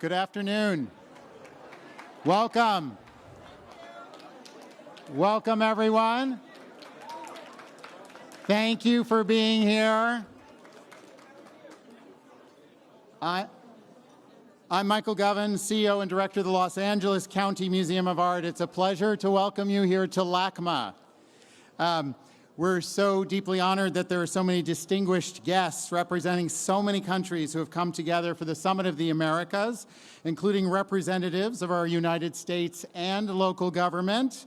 Good afternoon. Welcome. Welcome, everyone. Thank you for being here. I'm Michael Govind, CEO and Director of the Los Angeles County Museum of Art. It's a pleasure to welcome you here to LACMA. We're so deeply honored that there are so many distinguished guests representing so many countries who have come together for the Summit of the Americas, including representatives of our United States and local government,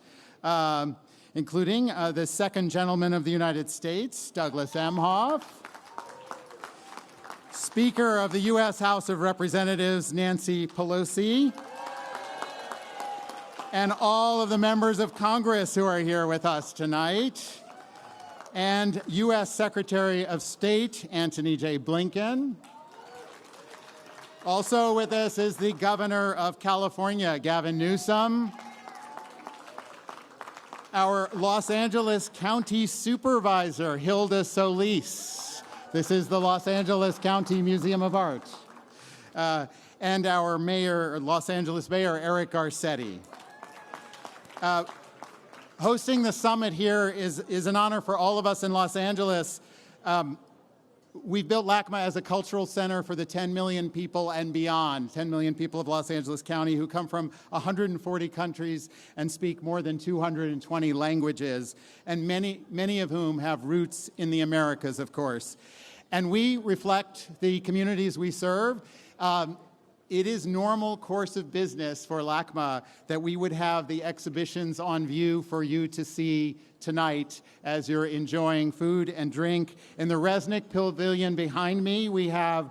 including the second gentleman of the United States, Douglas Emhoff, Speaker of the U.S. House of Representatives, Nancy Pelosi, and all of the members of Congress who are here with us tonight, and U.S. Secretary of State, Antony J. Blinken. Also with us is the Governor of California, Gavin Newsom, our Los Angeles County Supervisor, Hilda Solis. This is the Los Angeles County Museum of Art. And our mayor, Los Angeles Mayor, Eric Garcetti. Hosting the summit here is an honor for all of us in Los Angeles. We've built LACMA as a cultural center for the 10 million people and beyond, 10 million people of Los Angeles County who come from 140 countries and speak more than 220 languages, and many of whom have roots in the Americas, of course. And we reflect the communities we serve. It is normal course of business for LACMA that we would have the exhibitions on view for you to see tonight as you're enjoying food and drink. In the Resnick Pavilion behind me, we have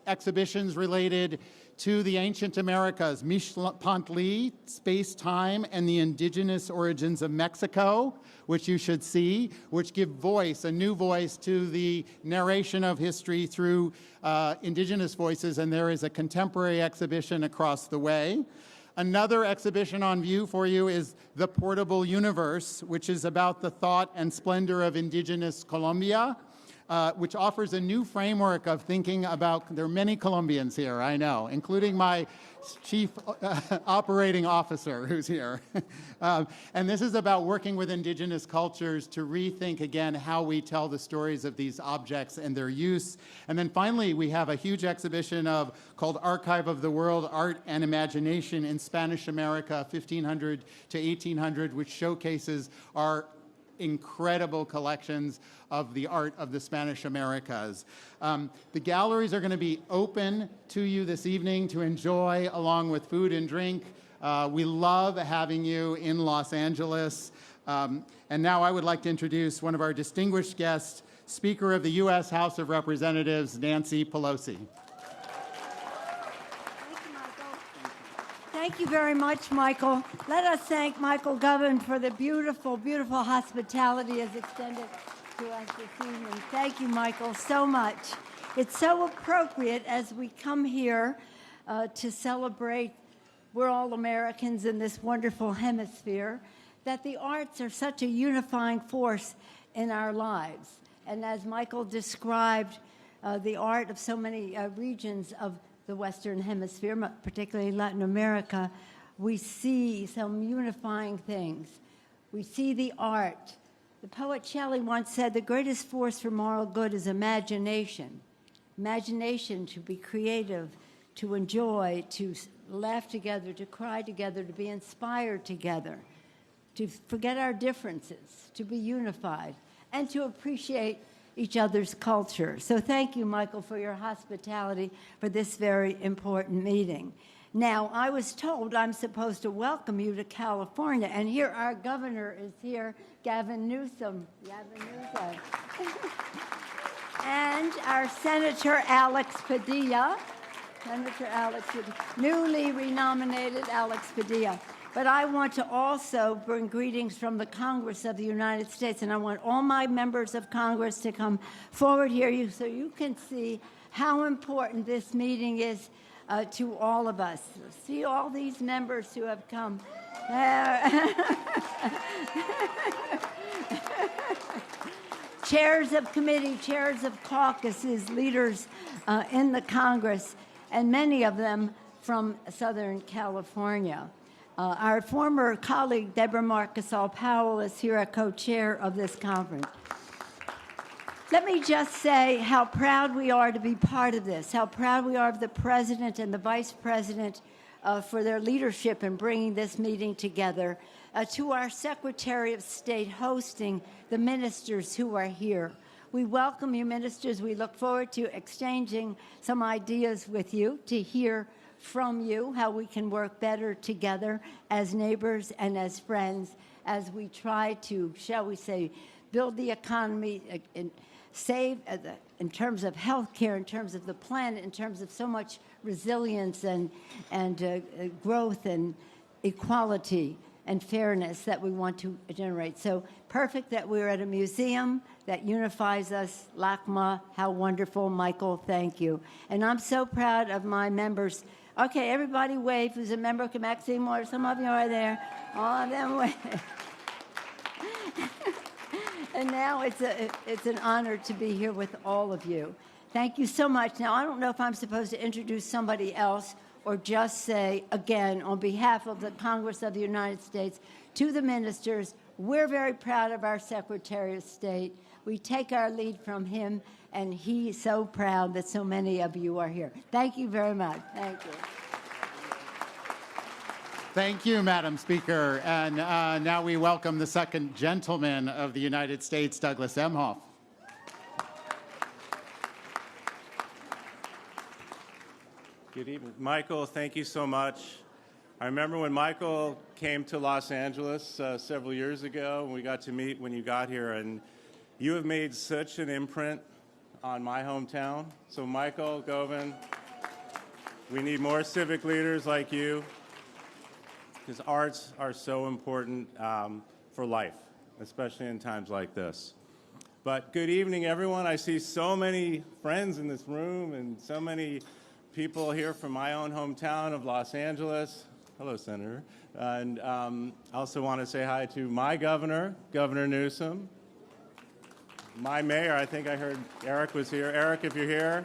exhibitions related to the ancient Americas, Mixtlantecuhtli, space-time, and the indigenous origins of Mexico, which you should see, which give voice, a new voice, to the narration of history through indigenous voices, and there is a contemporary exhibition across the way. Another exhibition on view for you is The Portable Universe, which is about the thought and splendor of indigenous Colombia, which offers a new framework of thinking about, there are many Colombians here, I know, including my chief operating officer who's here. And this is about working with indigenous cultures to rethink again how we tell the stories of these objects and their use. And then finally, we have a huge exhibition called Archive of the World, Art and Imagination in Spanish America, 1500 to 1800, which showcases our incredible collections of the art of the Spanish Americas. The galleries are going to be open to you this evening to enjoy along with food and drink. We love having you in Los Angeles. And now I would like to introduce one of our distinguished guests, Speaker of the U.S. House of Representatives, Nancy Pelosi. Thank you very much, Michael. Let us thank Michael Govind for the beautiful, beautiful hospitality as extended to us this evening. Thank you, Michael, so much. It's so appropriate as we come here to celebrate we're all Americans in this wonderful hemisphere, that the arts are such a unifying force in our lives. And as Michael described, the art of so many regions of the Western Hemisphere, particularly Latin America, we see some unifying things. We see the art. The poet Shelley once said, the greatest force for moral good is imagination. Imagination, to be creative, to enjoy, to laugh together, to cry together, to be inspired together, to forget our differences, to be unified, and to appreciate each other's culture. So thank you, Michael, for your hospitality for this very important meeting. Now, I was told I'm supposed to welcome you to California, and here our governor is here, Gavin Newsom. And our Senator Alex Padilla, newly renominated Alex Padilla. But I want to also bring greetings from the Congress of the United States, and I want all my members of Congress to come forward here so you can see how important this meeting is to all of us. See all these members who have come. Chairs of committee, chairs of caucuses, leaders in the Congress, and many of them from Southern California. Our former colleague, Deborah Marcusal Powell, is here, a co-chair of this conference. Let me just say how proud we are to be part of this, how proud we are of the president and the vice president for their leadership in bringing this meeting together, to our Secretary of State hosting the ministers who are here. We welcome you, ministers. We look forward to exchanging some ideas with you, to hear from you how we can work better together as neighbors and as friends as we try to, shall we say, build the economy and save in terms of health care, in terms of the planet, in terms of so much resilience and growth and equality and fairness that we want to generate. So perfect that we're at a museum that unifies us. LACMA, how wonderful. Michael, thank you. And I'm so proud of my members. Okay, everybody wave who's a member of Maxine Moore. Some of you are there. All of them wave. And now it's an honor to be here with all of you. Thank you so much. Now, I don't know if I'm supposed to introduce somebody else or just say, again, on behalf of the Congress of the United States, to the ministers, we're very proud of our Secretary of State. We take our lead from him, and he's so proud that so many of you are here. Thank you very much. Thank you. Thank you, Madam Speaker. And now we welcome the second gentleman of the United States, Douglas Emhoff. Good evening. Michael, thank you so much. I remember when Michael came to Los Angeles several years ago, and we got to meet when you got here, and you have made such an imprint on my hometown. So Michael, Govind, we need more civic leaders like you, because arts are so important for life, especially in times like this. But good evening, everyone. I see so many friends in this room and so many people here from my own hometown of Los Angeles. Hello, Senator. And I also want to say hi to my governor, Governor Newsom. My mayor, I think I heard Eric was here. Eric, if you're here,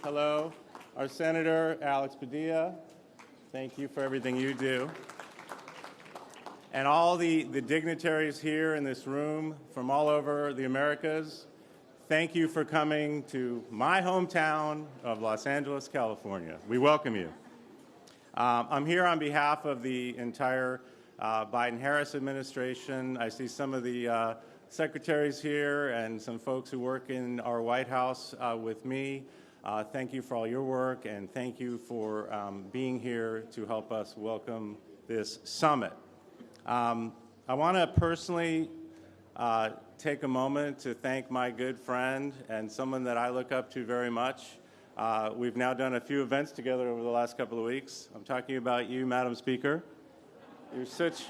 hello. Our Senator, Alex Padilla, thank you for everything you do. And all the dignitaries here in this room from all over the Americas, thank you for coming to my hometown of Los Angeles, California. We welcome you. I'm here on behalf of the entire Biden-Harris administration. I see some of the secretaries here and some folks who work in our White House with me. Thank you for all your work, and thank you for being here to help us welcome this summit. I want to personally take a moment to thank my good friend and someone that I look up to very much. We've now done a few events together over the last couple of weeks. I'm talking about you, Madam Speaker. You're such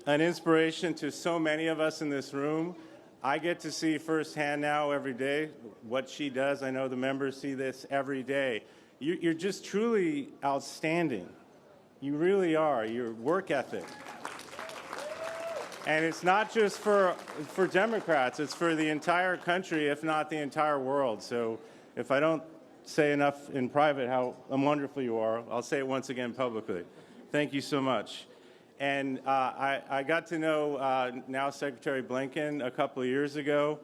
an inspiration to so many of us in this room. I get to see firsthand now every day what she does. I know the members see this every day. You're just truly outstanding. You really are. Your work ethic. And it's not just for Democrats, it's for the entire country, if not the entire world. So if I don't say enough in private how wonderful you are, I'll say it once again publicly. Thank you so much. And I got to know now Secretary Blinken a couple of years ago.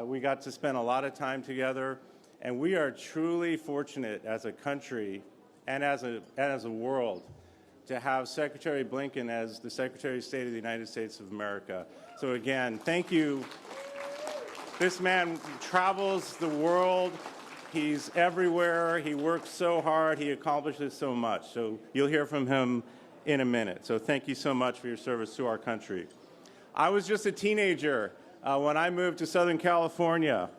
We got to spend a lot of time together, and we are truly fortunate as a country and as a world to have Secretary Blinken as the Secretary of State of the United States of America. So again, thank you. This man travels the world. He's everywhere. He works so hard. He accomplishes so much. So you'll hear from him in a minute. So thank you so much for your service to our country. I was just a teenager when I moved to Southern California.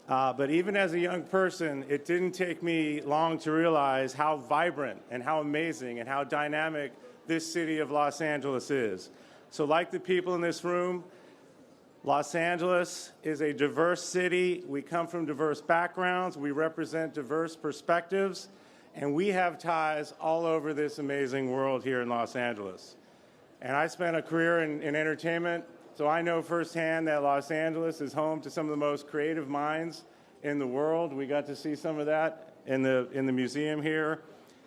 But even as a young person, it didn't take me long to realize how vibrant and how amazing and how dynamic this city of Los Angeles is. So like the people in this room, Los Angeles is a diverse city. We come from diverse backgrounds. We represent diverse perspectives. And we have ties all over this amazing world here in Los Angeles. And I spent a career in entertainment. So I know firsthand that Los Angeles is home to some of the most creative minds in the world. We got to see some of that in the museum here.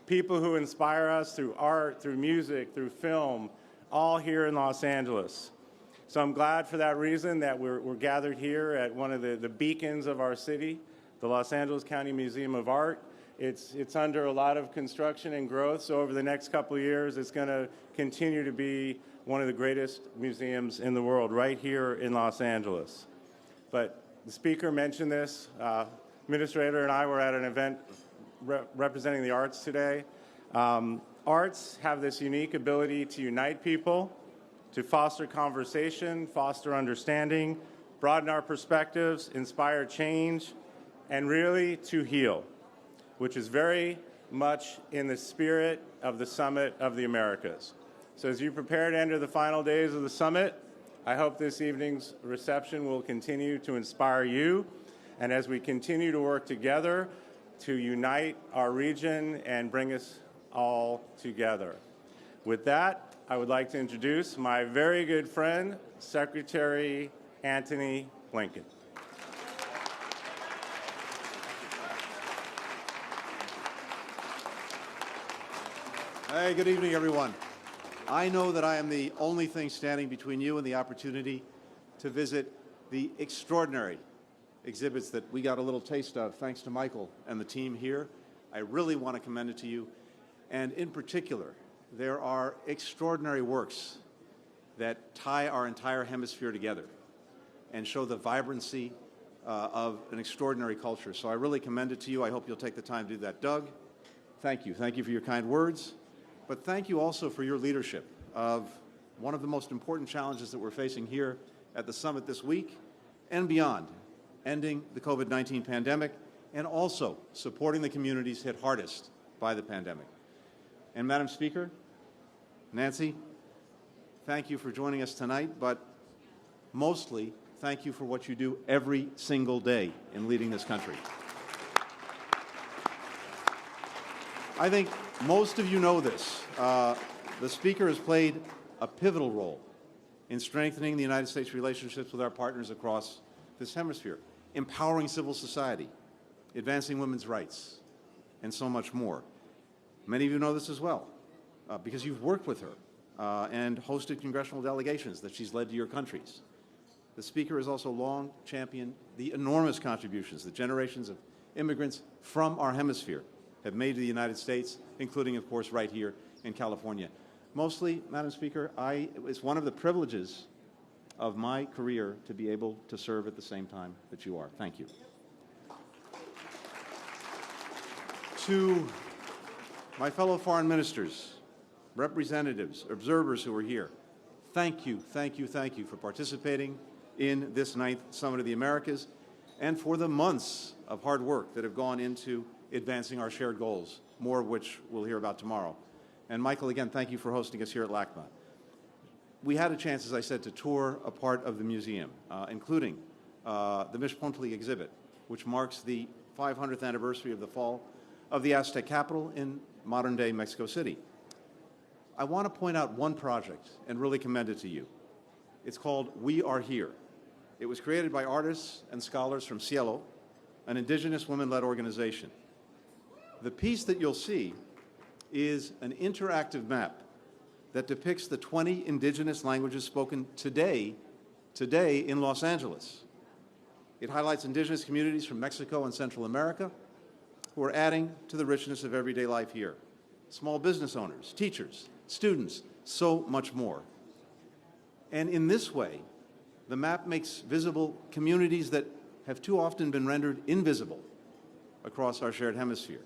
people who inspire us through art, through music, through film, all here in Los Angeles. So I'm glad for that reason that we're gathered here at one of the beacons of our city, the Los Angeles County Museum of Art. It's under a lot of construction and growth, so over the next couple of years, it's going to continue to be one of the greatest museums in the world, right here in Los Angeles. But the speaker mentioned this. Administrator and I were at an event representing the arts today. Arts have this unique ability to unite people, to foster conversation, foster understanding, broaden our perspectives, inspire change, and really to heal, which is very much in the spirit of the Summit of the Americas. So as you prepare to enter the final days of the summit, I hope this evening's reception will continue to inspire you, and as we continue to work together to unite our region and bring us all together. With that, I would like to introduce my very good friend, Secretary Antony Blinken. Hey, good evening, everyone. I know that I am the only thing standing between you and the opportunity to visit the extraordinary exhibits that we got a little taste of thanks to Michael and the team here. I really want to commend it to you. And in particular, there are extraordinary works that tie our entire hemisphere together and show the vibrancy of an extraordinary culture. So I really commend it to you. I hope you'll take the time to do that. Doug, thank you. Thank you for your kind words. But thank you also for your leadership of one of the most important challenges that we're facing here at the summit this week and beyond, ending the COVID-19 pandemic and also supporting the communities hit hardest by the pandemic. And Madam Speaker, Nancy, thank you for joining us tonight, but mostly thank you for what you do every single day in leading this country. I think most of you know this. The Speaker has played a pivotal role in strengthening the United States' relationships with our partners across this hemisphere, empowering civil society, advancing women's rights, and so much more. Many of you know this as well, because you've worked with her and hosted congressional delegations that she's led to your countries. The Speaker has also long championed the enormous contributions that generations of immigrants from our hemisphere have made to the United States, including, of course, right here in California. Mostly, Madam Speaker, it's one of the privileges of my career to be able to serve at the same time that you are. Thank you. To my fellow foreign ministers, representatives, observers who are here, thank you, thank you, thank you for participating in this 9th Summit of the Americas and for the months of hard work that have gone into advancing our shared goals, more of which we'll hear about tomorrow. And Michael, again, thank you for hosting us here at LACMA. We had a chance, as I said, to tour a part of the museum, including the Mishpontli exhibit, which marks the 500th anniversary of the fall of the Aztec capital in modern-day Mexico City. I want to point out one project and really commend it to you. It's called We Are Here. It was created by artists and scholars from Cielo, an indigenous women-led organization. The piece that you'll see is an interactive map that depicts the 20 indigenous languages spoken today in Los Angeles. It highlights indigenous communities from Mexico and Central America who are adding to the richness of everyday life here. Small business owners, teachers, students, so much more. And in this way, the map makes visible communities that have too often been rendered invisible across our shared hemisphere.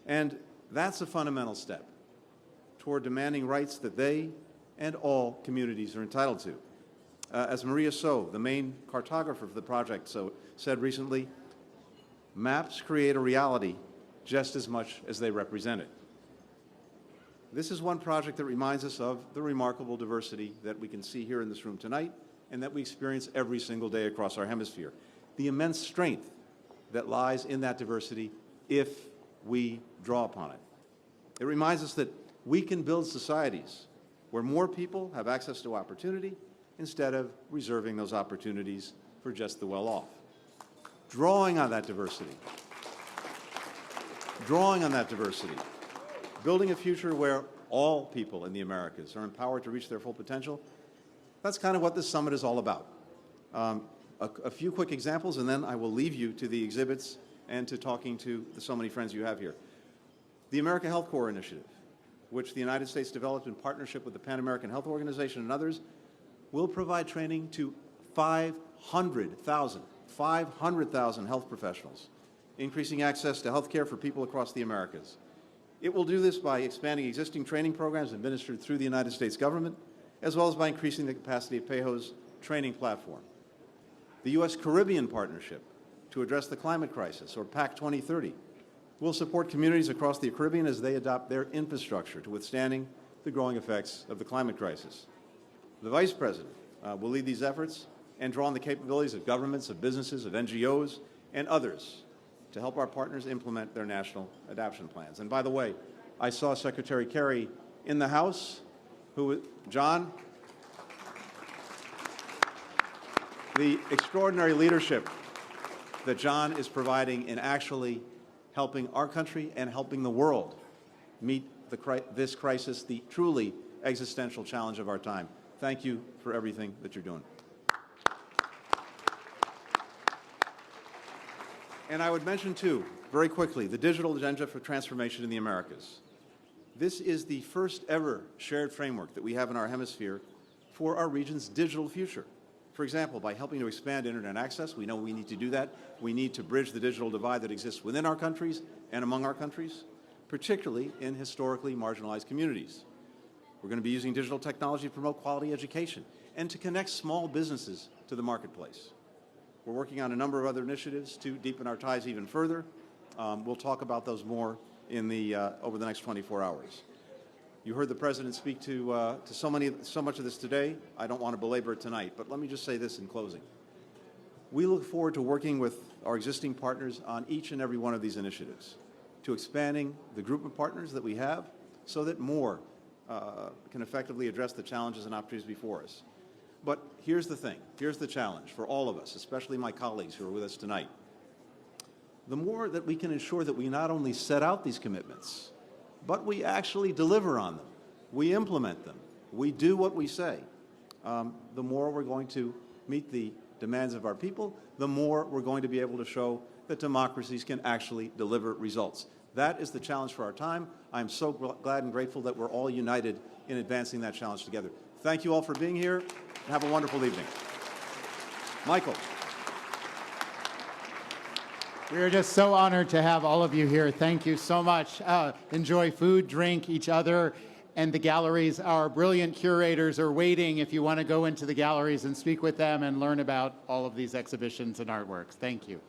And that's a fundamental step toward demanding rights that they and all communities are entitled to. As Maria So, the main cartographer for the project, said recently, maps create a reality just as much as they represent it. This is one project that reminds us of the remarkable diversity that we can see here in this room tonight and that we experience every single day across our hemisphere. The immense strength that lies in that diversity if we draw upon it. It reminds us that we can build societies where more people have access to opportunity instead of reserving those opportunities for just the well-off. Drawing on that diversity, building a future where all people in the Americas are empowered to reach their full potential. That's kind of what this summit is all about. A few quick examples, and then I will leave you to the exhibits and to talking to so many friends you have here. The America Health Corps Initiative, which the United States developed in partnership with the Pan American Health Organization and others, will provide training to 500,000 health professionals, increasing access to health care for people across the Americas. It will do this by expanding existing training programs administered through the United States government, as well as by increasing the capacity of PAHO's training platform. The U.S. Caribbean Partnership to address the climate crisis, or PAC 2030, will support communities across the Caribbean as they adopt their infrastructure to withstanding the growing effects of the climate crisis. The Vice President will lead these efforts and draw on the capabilities of governments, of businesses, of NGOs, and others to help our partners implement their national adaptation plans. And by the way, I saw Secretary Kerry in the House, John, the extraordinary leadership that John is providing in actually helping our country and helping the world meet this crisis, the truly existential challenge of our time. Thank you for everything that you're doing. And I would mention, too, very quickly, the digital agenda for transformation in the Americas. This is the first ever shared framework that we have in our hemisphere for our region's digital future. For example, by helping to expand internet access, we know we need to do that. We need to bridge the digital divide that exists within our countries and among our countries, particularly in historically marginalized communities. We're going to be using digital technology to promote quality education and to connect small businesses to the marketplace. We're working on a number of other initiatives to deepen our ties even further. We'll talk about those more over the next 24 hours. You heard the President speak to so much of this today. I don't want to belabor it tonight, but let me just say this in closing. We look forward to working with our existing partners on each and every one of these initiatives, to expanding the group of partners that we have so that more can effectively address the challenges and opportunities before us. But here's the thing, here's the challenge for all of us, especially my colleagues who are with us tonight. The more that we can ensure that we not only set out these commitments, but we actually deliver on them, we implement them, we do what we say, the more we're going to meet the demands of our people, the more we're going to be able to show that democracies can actually deliver results. That is the challenge for our time. I'm so glad and grateful that we're all united in advancing that challenge together. Thank you all for being here, and have a wonderful evening. Michael. We are just so honored to have all of you here. Thank you so much. Enjoy food, drink, each other, and the galleries. Our brilliant curators are waiting if you want to go into the galleries and speak with them and learn about all of these exhibitions and artworks. Thank you.